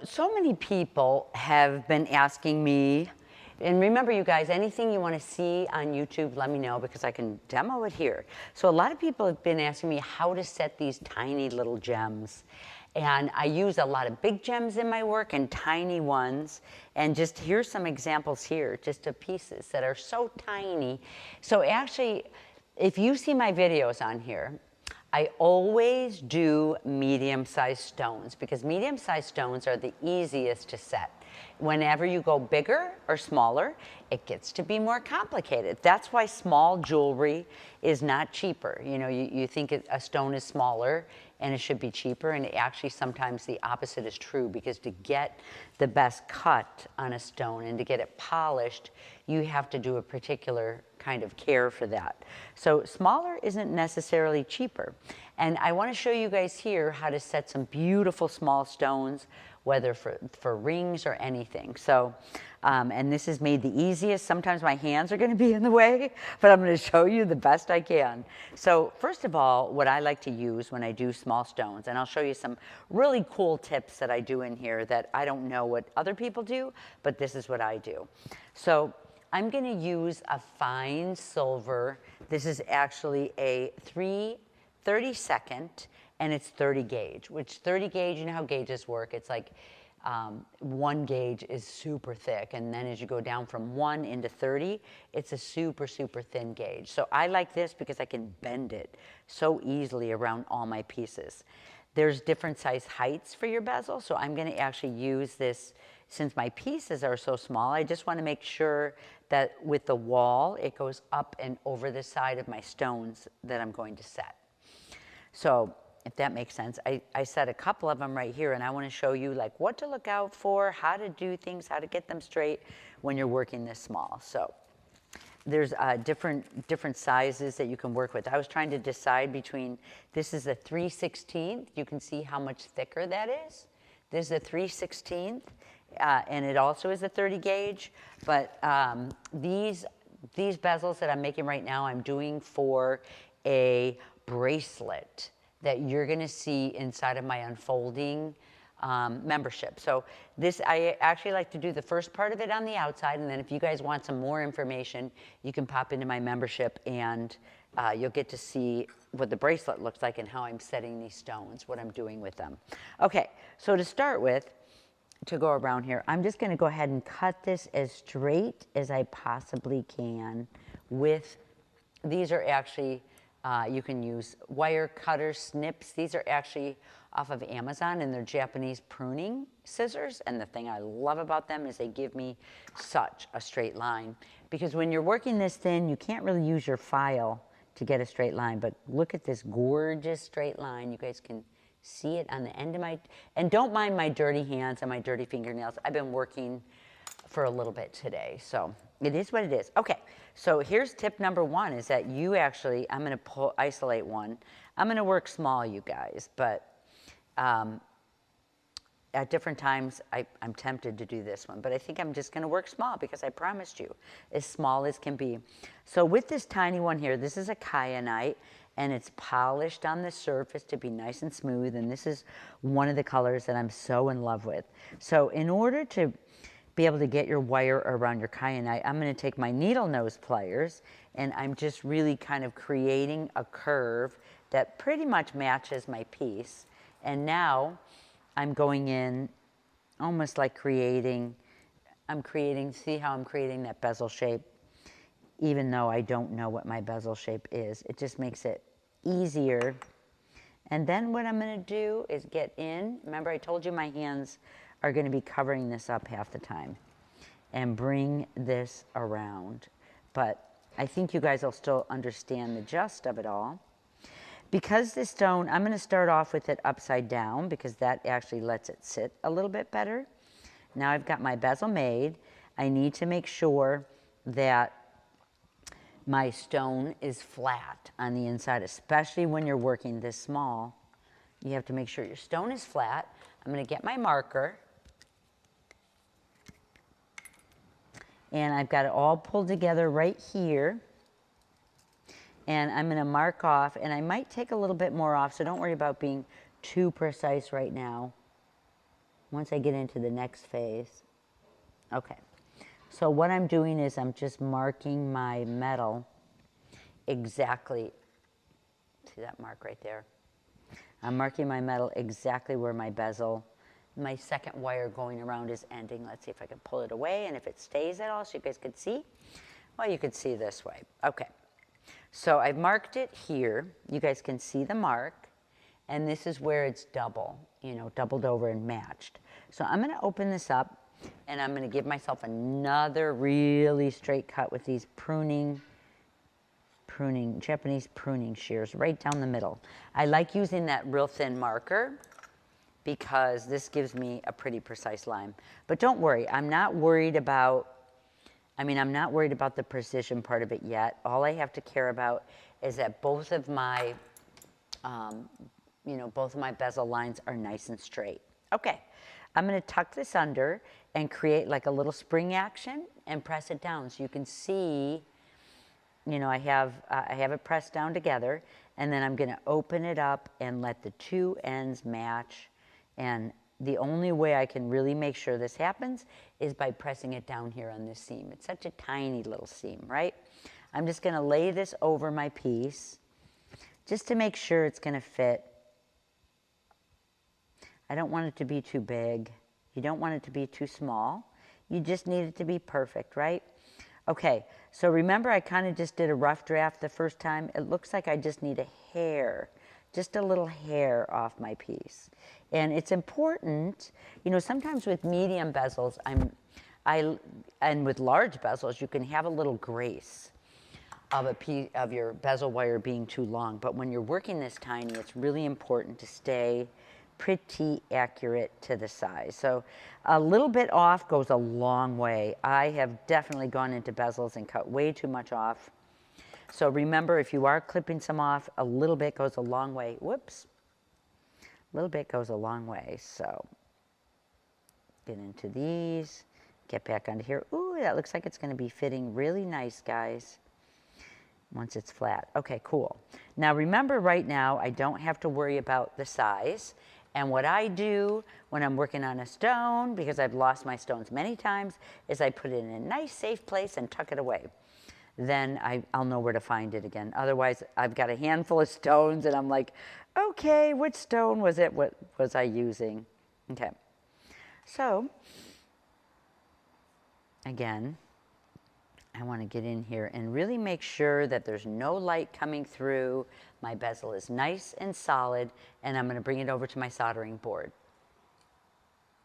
So many people have been asking me, and remember you guys, anything you want to see on YouTube, let me know because I can demo it here. So a lot of people have been asking me how to set these tiny little gems. And I use a lot of big gems in my work and tiny ones. And just here's some examples here, just of pieces that are so tiny. So actually, if you see my videos on here, I always do medium-sized stones because medium-sized stones are the easiest to set. Whenever you go bigger or smaller, it gets to be more complicated. That's why small jewelry is not cheaper. You know, you think a stone is smaller and it should be cheaper, and actually sometimes the opposite is true, because to get the best cut on a stone and to get it polished, you have to do a particular kind of care for that. So smaller isn't necessarily cheaper. And I want to show you guys here how to set some beautiful small stones, whether for rings or anything. So, and this is made the easiest. Sometimes my hands are going to be in the way, but I'm going to show you the best I can. So first of all, what I like to use when I do small stones, and I'll show you some really cool tips that I do in here that I don't know what other people do, but this is what I do. So I'm going to use a fine silver. This is actually a 3/32, and it's 30 gauge, which 30 gauge, you know how gauges work. It's like 1 gauge is super thick, and then as you go down from 1 into 30, it's a super, super thin gauge. So I like this because I can bend it so easily around all my pieces. There's different size heights for your bezel, so I'm going to actually use this. Since my pieces are so small, I just want to make sure that with the wall, it goes up and over the side of my stones that I'm going to set. So if that makes sense, I set a couple of them right here, and I want to show you like what to look out for, how to do things, how to get them straight when you're working this small. So there's different sizes that you can work with. I was trying to decide between, this is a 3/16. You can see how much thicker that is. This is a 3/16. And it also is a 30 gauge, but these bezels that I'm making right now, I'm doing for a bracelet that you're going to see inside of my unfolding membership. So this, I actually like to do the first part of it on the outside, and then if you guys want some more information, you can pop into my membership, and you'll get to see what the bracelet looks like and how I'm setting these stones, what I'm doing with them. Okay, so to start with, to go around here, I'm just going to go ahead and cut this as straight as I possibly can with, these are actually, you can use wire cutter snips. These are actually off of Amazon, and they're Japanese pruning scissors, and the thing I love about them is they give me such a straight line, because when you're working this thin, you can't really use your file to get a straight line, but look at this gorgeous straight line. You guys can see it on the end of my, and don't mind my dirty hands and my dirty fingernails. I've been working for a little bit today, so it is what it is. Okay, so here's tip number 1, is that you actually, I'm going to isolate one. I'm going to work small, you guys, but at different times, I'm tempted to do this one, but I think I'm just going to work small because I promised you, as small as can be. So with this tiny one here, this is a kyanite, and it's polished on the surface to be nice and smooth, and this is one of the colors that I'm so in love with. So in order to be able to get your wire around your kyanite, I'm going to take my needle nose pliers, and I'm just really kind of creating a curve that pretty much matches my piece. And now I'm going in almost like creating, see how I'm creating that bezel shape, even though I don't know what my bezel shape is. It just makes it easier. And then what I'm going to do is get in. Remember, I told you my hands are going to be covering this up half the time, and bring this around. But I think you guys will still understand the gist of it all. Because this stone, I'm going to start off with it upside down because that actually lets it sit a little bit better. Now I've got my bezel made. I need to make sure that my stone is flat on the inside, especially when you're working this small. You have to make sure your stone is flat. I'm going to get my marker, and I've got it all pulled together right here. And I'm going to mark off, and I might take a little bit more off, so don't worry about being too precise right now. once I get into the next phase. Okay, so what I'm doing is I'm just marking my metal exactly, see that mark right there? I'm marking my metal exactly where my bezel, my second wire going around is ending. Let's see if I can pull it away and if it stays at all so you guys could see. Well, you could see this way. Okay, so I've marked it here. You guys can see the mark, and this is where it's double, you know, doubled over and matched. So I'm gonna open this up and I'm gonna give myself another really straight cut with these Japanese pruning shears right down the middle. I like using that real thin marker because this gives me a pretty precise line. But don't worry, I'm not worried about the precision part of it yet. All I have to care about is that both of my, both of my bezel lines are nice and straight. Okay, I'm gonna tuck this under and create like a little spring action and press it down so you can see, you know, I have it pressed down together, and then I'm gonna open it up and let the two ends match. And the only way I can really make sure this happens is by pressing it down here on this seam. It's such a tiny little seam, right? I'm just gonna lay this over my piece just to make sure it's gonna fit. I don't want it to be too big. You don't want it to be too small. You just need it to be perfect, right? Okay, so remember I kind of just did a rough draft the first time. It looks like I just need a hair, just a little hair off my piece. And it's important, you know, sometimes with medium bezels, and with large bezels, you can have a little grace of a piece of your bezel wire being too long. But when you're working this tiny, it's really important to stay pretty accurate to the size. So a little bit off goes a long way. I have definitely gone into bezels and cut way too much off. So remember, if you are clipping some off, a little bit goes a long way. Whoops. A little bit goes a long way. So get into these, get back onto here. Ooh, that looks like it's going to be fitting really nice, guys, once it's flat. Okay, cool. Now remember, right now, I don't have to worry about the size. And what I do when I'm working on a stone, because I've lost my stones many times, is I put it in a nice safe place and tuck it away. Then I'll know where to find it again. Otherwise, I've got a handful of stones and I'm like, okay, which stone was it? What was I using? Okay. So, again, I want to get in here and really make sure that there's no light coming through. My bezel is nice and solid, and I'm going to bring it over to my soldering board.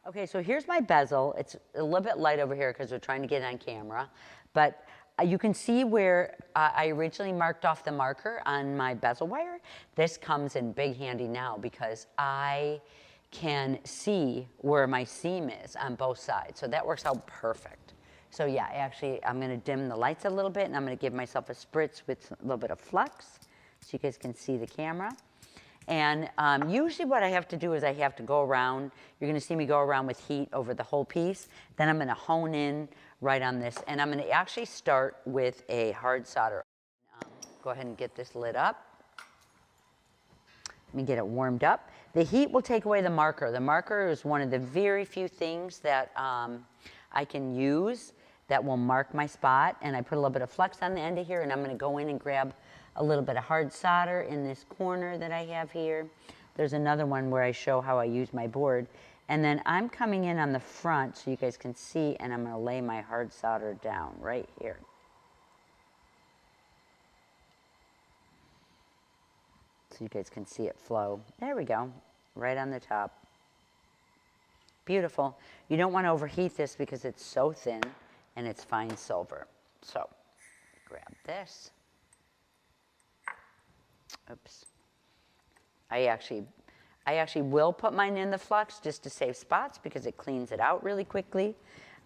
Okay, so here's my bezel. It's a little bit light over here because we're trying to get it on camera, but you can see where I originally marked off the marker on my bezel wire. This comes in big handy now because I can see where my seam is on both sides, so that works out perfect. So yeah, actually, I'm going to dim the lights a little bit, and I'm going to give myself a spritz with a little bit of flux so you guys can see the camera. And usually what I have to do is I have to go around. You're going to see me go around with heat over the whole piece. Then I'm going to hone in right on this. And I'm going to actually start with a hard solder. Go ahead and get this lit up. Let me get it warmed up. The heat will take away the marker. The marker is one of the very few things that I can use that will mark my spot. And I put a little bit of flux on the end of here, and I'm going to go in and grab a little bit of hard solder in this corner that I have here. There's another one where I show how I use my board. And then I'm coming in on the front so you guys can see, and I'm going to lay my hard solder down right here. So you guys can see it flow. There we go, right on the top. Beautiful. You don't want to overheat this because it's so thin and it's fine silver. So grab this. Oops. I actually will put mine in the flux just to save spots because it cleans it out really quickly.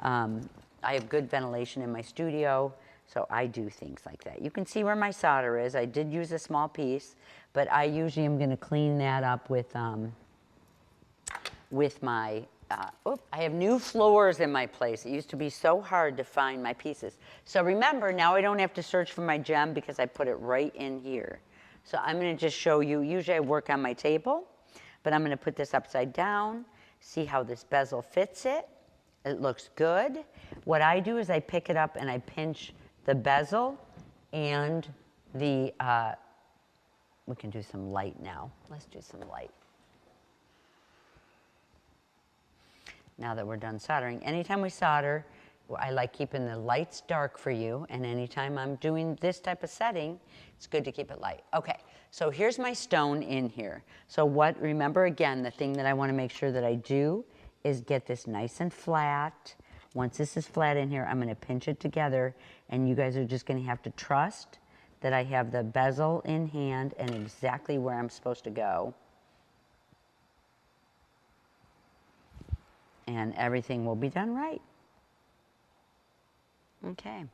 I have good ventilation in my studio, so I do things like that. You can see where my solder is. I did use a small piece, but I usually am going to clean that up with my, I have new floors in my place. It used to be so hard to find my pieces. So remember, now I don't have to search for my gem because I put it right in here. So I'm going to just show you, usually I work on my table, but I'm going to put this upside down See how this bezel fits it? It looks good. What I do is I pick it up and I pinch the bezel and the, we can do some light now. Let's do some light. Now that we're done soldering, anytime we solder, I like keeping the lights dark for you, and anytime I'm doing this type of setting, it's good to keep it light. Okay, so here's my stone in here. So remember again, the thing that I wanna make sure that I do is get this nice and flat. Once this is flat in here, I'm gonna pinch it together, and you guys are just gonna have to trust that I have the bezel in hand and exactly where I'm supposed to go. And everything will be done right. Okay.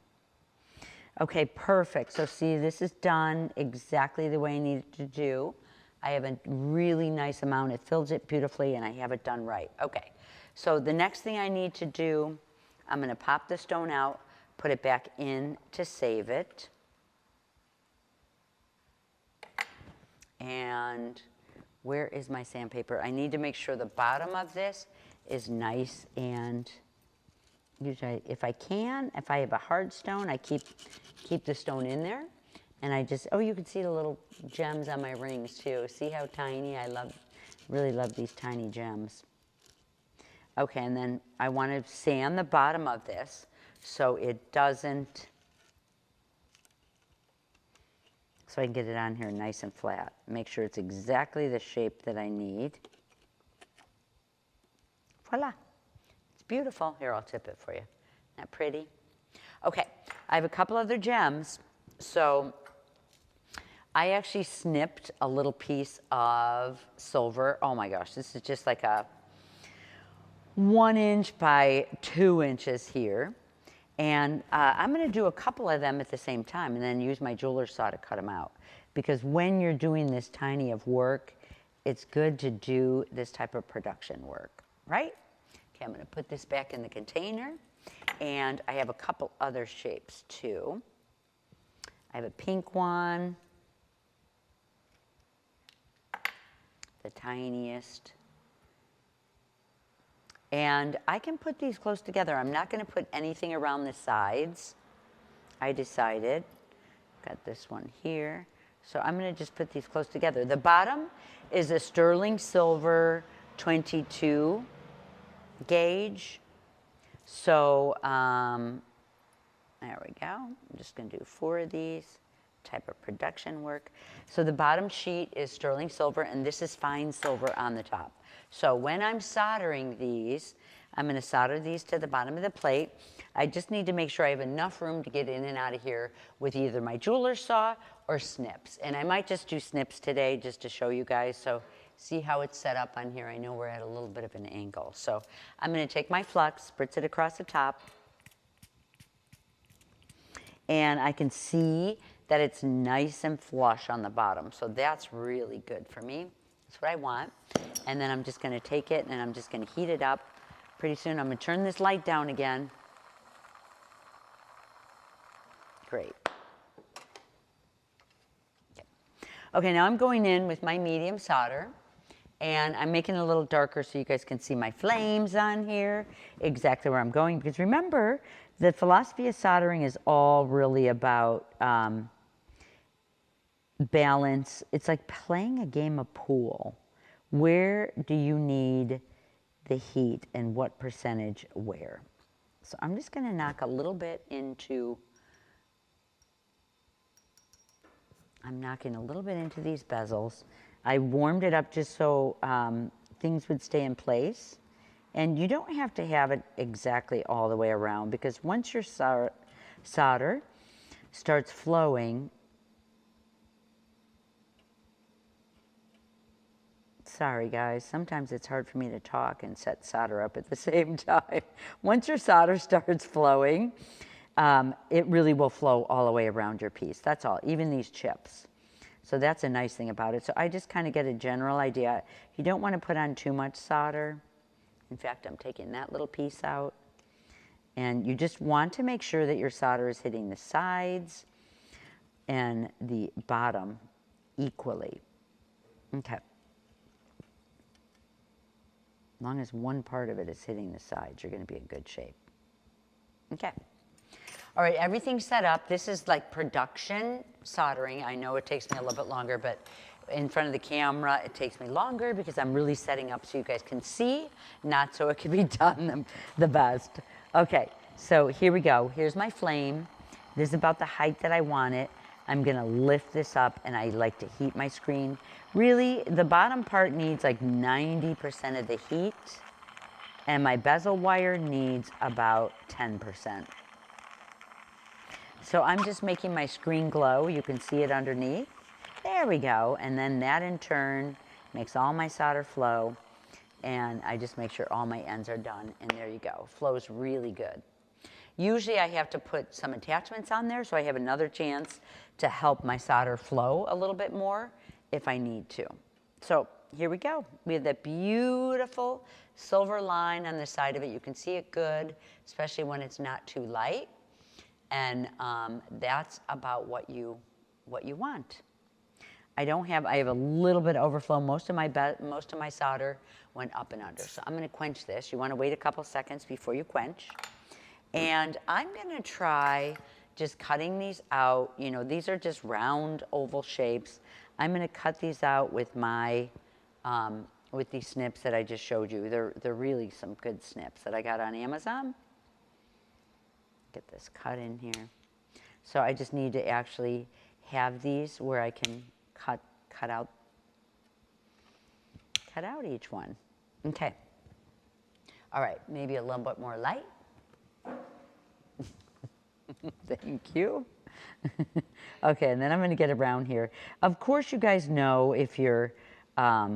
Okay, perfect. So see, this is done exactly the way I need it to do. I have a really nice amount. It fills it beautifully, and I have it done right. Okay, so the next thing I need to do, I'm going to pop the stone out, put it back in to save it. And where is my sandpaper? I need to make sure the bottom of this is nice, and usually if I have a hard stone, I keep the stone in there, and I just, oh, you can see the little gems on my rings too. See how tiny? I really love these tiny gems. Okay, and then I want to sand the bottom of this so it doesn't, so I can get it on here nice and flat. Make sure it's exactly the shape that I need. Voila. It's beautiful. Here, I'll tip it for you. Isn't that pretty? Okay, I have a couple other gems. So I actually snipped a little piece of silver. Oh my gosh, this is just like a 1 inch by 2 inches here. And I'm gonna do a couple of them at the same time and then use my jeweler's saw to cut them out. Because when you're doing this tiny of work, it's good to do this type of production work, right? Okay, I'm gonna put this back in the container, and I have a couple other shapes too. I have a pink one, the tiniest. And I can put these close together. I'm not gonna put anything around the sides. I decided, got this one here. So I'm gonna just put these close together. The bottom is a sterling silver 22 gauge. So there we go. I'm just going to do 4 of these type of production work. So the bottom sheet is sterling silver, and this is fine silver on the top. So when I'm soldering these, I'm going to solder these to the bottom of the plate. I just need to make sure I have enough room to get in and out of here with either my jeweler's saw or snips. And I might just do snips today just to show you guys. So see how it's set up on here. I know we're at a little bit of an angle. So I'm going to take my flux, spritz it across the top. And I can see that it's nice and flush on the bottom. So that's really good for me. That's what I want. And then I'm just going to take it and I'm just going to heat it up. Pretty soon I'm going to turn this light down again. Great. Okay, now I'm going in with my medium solder, and I'm making it a little darker so you guys can see my flames on here, exactly where I'm going. Because remember, the philosophy of soldering is all really about balance. It's like playing a game of pool. Where do you need the heat and what percentage where? So I'm just going to knock a little bit into, I'm knocking a little bit into these bezels. I warmed it up just so things would stay in place. And you don't have to have it exactly all the way around, because once your solder starts flowing, sorry guys, sometimes it's hard for me to talk and set solder up at the same time. Once your solder starts flowing, it really will flow all the way around your piece. That's all, even these chips. So that's a nice thing about it. So I just kind of get a general idea. You don't want to put on too much solder. In fact, I'm taking that little piece out. And you just want to make sure that your solder is hitting the sides and the bottom equally. Okay. As long as one part of it is hitting the sides, you're going to be in good shape. Okay. All right, everything's set up. This is like production soldering. I know it takes me a little bit longer, but in front of the camera, it takes me longer because I'm really setting up so you guys can see, not so it can be done the best. Okay, so here we go. Here's my flame. This is about the height that I want it. I'm gonna lift this up, and I like to heat my screen. Really, the bottom part needs like 90% of the heat, and my bezel wire needs about 10%. So I'm just making my screen glow. You can see it underneath. There we go. And then that in turn makes all my solder flow. And I just make sure all my ends are done. And there you go. Flows really good. Usually I have to put some attachments on there so I have another chance to help my solder flow a little bit more if I need to. So here we go. We have that beautiful silver line on the side of it. You can see it good, especially when it's not too light. And that's about what you want. I have a little bit of overflow. Most of my solder went up and under. So I'm going to quench this. You want to wait a couple seconds before you quench. And I'm going to try just cutting these out. You know, these are just round oval shapes. I'm going to cut these out with my with these snips that I just showed you. They're really some good snips that I got on Amazon. Get this cut in here. So I just need to actually have these where I can cut out each one. Okay. All right, maybe a little bit more light. Thank you. Okay, and then I'm going to get around here. Of course, you guys know if you're, I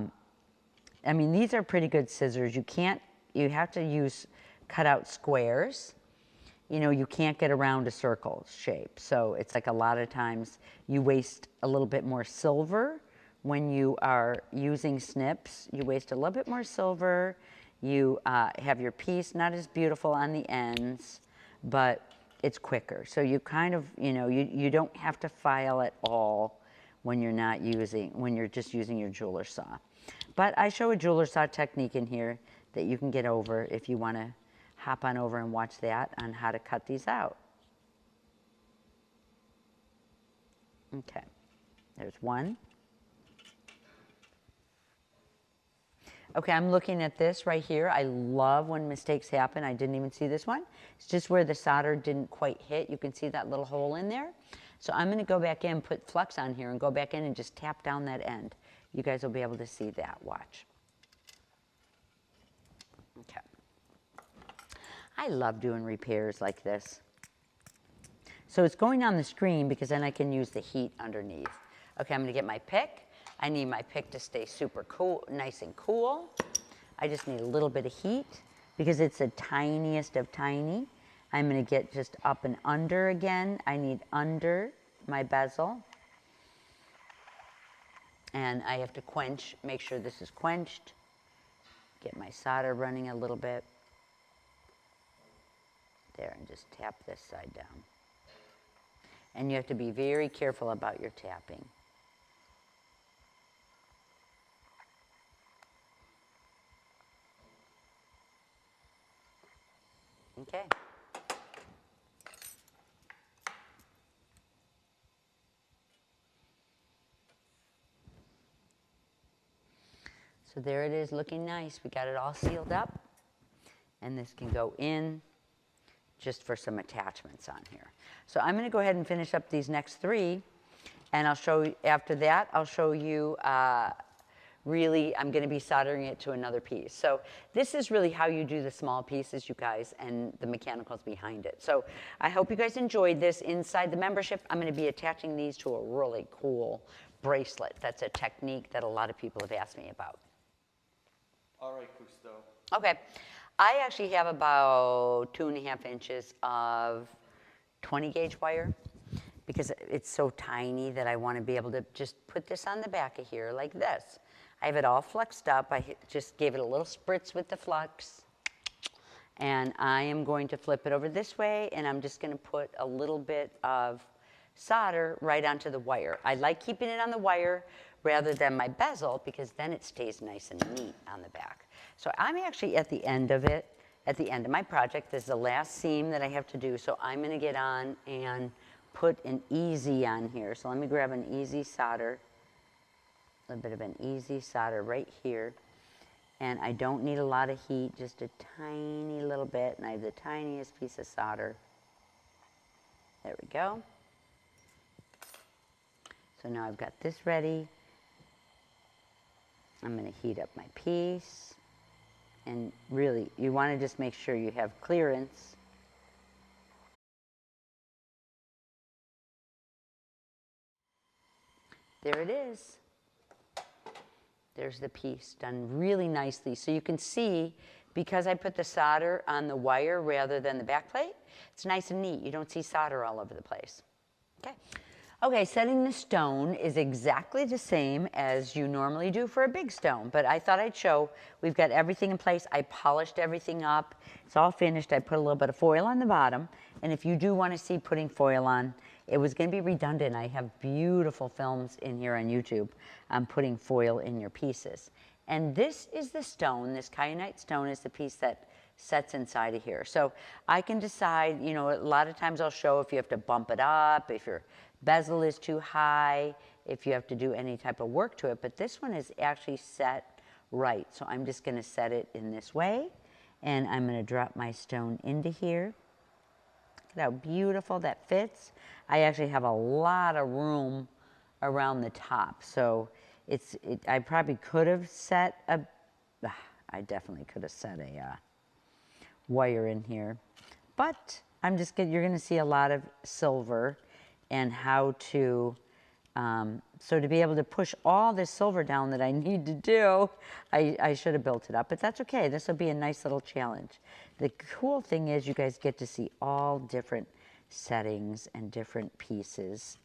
mean, these are pretty good scissors. You have to cut out squares. You know, you can't get around a circle shape. So it's like a lot of times you waste a little bit more silver when you are using snips. You waste a little bit more silver. You have your piece not as beautiful on the ends, but it's quicker. So you kind of, you know, you don't have to file at all when you're just using your jeweler saw. But I show a jeweler saw technique in here that you can get over if you want to hop on over and watch that on how to cut these out. Okay, there's one. Okay, I'm looking at this right here. I love when mistakes happen. I didn't even see this one. It's just where the solder didn't quite hit. You can see that little hole in there. So I'm going to go back in, put flux on here, and go back in and just tap down that end. You guys will be able to see that. Watch. Okay. I love doing repairs like this. So it's going on the screen because then I can use the heat underneath. Okay, I'm going to get my pick. I need my pick to stay super cool, nice and cool. I just need a little bit of heat because it's the tiniest of tiny. I'm going to get just up and under again. I need under my bezel. And I have to quench, make sure this is quenched. Get my solder running a little bit. There, and just tap this side down. And you have to be very careful about your tapping. Okay. So there it is, looking nice. We got it all sealed up. And this can go in just for some attachments on here. So I'm going to go ahead and finish up these next three. And I'll show you, after that, I'll show you really, I'm going to be soldering it to another piece. So this is really how you do the small pieces, you guys, and the mechanicals behind it. So I hope you guys enjoyed this. Inside the membership, I'm going to be attaching these to a really cool bracelet. That's a technique that a lot of people have asked me about. All right, Cousteau. Okay. I actually have about 2.5 inches of 20 gauge wire because it's so tiny that I want to be able to just put this on the back of here like this. I have it all fluxed up. I just gave it a little spritz with the flux. And I am going to flip it over this way, and I'm just going to put a little bit of solder right onto the wire. I like keeping it on the wire rather than my bezel because then it stays nice and neat on the back. So I'm actually at the end of it, at the end of my project. This is the last seam that I have to do, so I'm gonna get on and put an easy on here. So let me grab an easy solder, a little bit of an easy solder right here. And I don't need a lot of heat, just a tiny little bit, and I have the tiniest piece of solder. There we go. So now I've got this ready. I'm gonna heat up my piece. And really, you wanna just make sure you have clearance. There it is. There's the piece done really nicely. So you can see, because I put the solder on the wire rather than the back plate, it's nice and neat. You don't see solder all over the place. Okay. Okay, setting the stone is exactly the same as you normally do for a big stone, but I thought I'd show we've got everything in place. I polished everything up. It's all finished. I put a little bit of foil on the bottom, and if you do want to see putting foil on, it was going to be redundant. I have beautiful films in here on YouTube on putting foil in your pieces. And this is the stone, this kyanite stone is the piece that sets inside of here. So I can decide, you know, a lot of times I'll show if you have to bump it up, if your bezel is too high, if you have to do any type of work to it, but this one is actually set right. So I'm just gonna set it in this way, and I'm gonna drop my stone into here. Look at how beautiful that fits. I actually have a lot of room around the top, so I probably could have set a, I definitely could have set a wire in here, but you're gonna see a lot of silver and how to, so to be able to push all this silver down that I need to do, I should have built it up, but that's okay. This will be a nice little challenge. The cool thing is you guys get to see all different settings and different pieces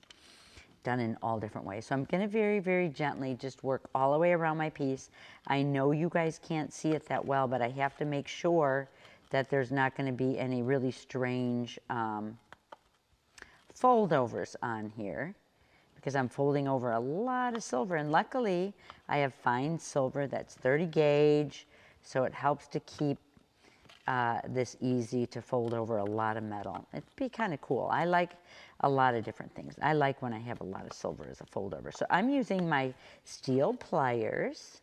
done in all different ways. So I'm gonna very, very gently just work all the way around my piece. I know you guys can't see it that well, but I have to make sure that there's not gonna be any really strange foldovers on here, because I'm folding over a lot of silver, and luckily I have fine silver that's 30 gauge, so it helps to keep this easy to fold over a lot of metal. It'd be kind of cool. I like a lot of different things. I like when I have a lot of silver as a fold over. So I'm using my steel pliers.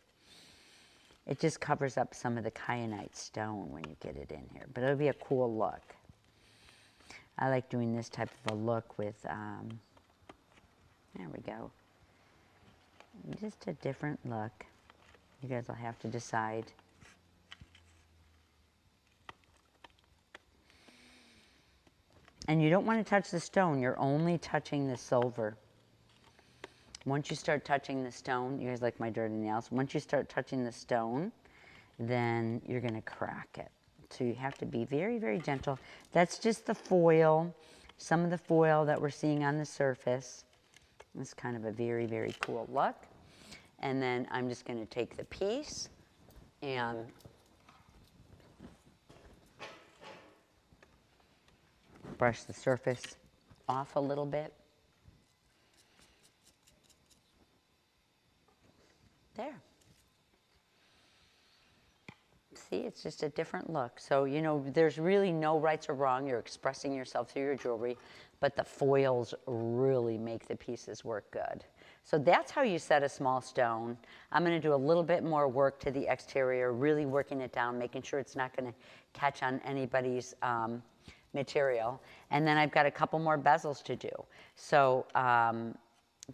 It just covers up some of the kyanite stone when you get it in here, but it'll be a cool look. I like doing this type of a look with, there we go. Just a different look. You guys will have to decide. And you don't want to touch the stone, you're only touching the silver. Once you start touching the stone, you guys like my dirty nails, once you start touching the stone, then you're gonna crack it. So you have to be very, very gentle. That's just the foil, some of the foil that we're seeing on the surface. It's kind of a very, very cool look. And then I'm just gonna take the piece and brush the surface off a little bit. There. See, it's just a different look. So, you know, there's really no rights or wrong. You're expressing yourself through your jewelry, but the foils really make the pieces work good. So that's how you set a small stone. I'm going to do a little bit more work to the exterior, really working it down, making sure it's not going to catch on anybody's material. And then I've got a couple more bezels to do. So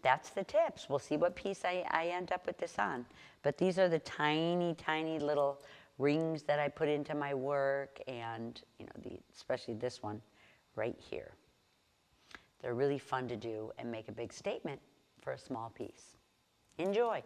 that's the tips. We'll see what piece I end up with this on. But these are the tiny, tiny little rings that I put into my work, and you know, especially this one right here. They're really fun to do and make a big statement for a small piece. Enjoy.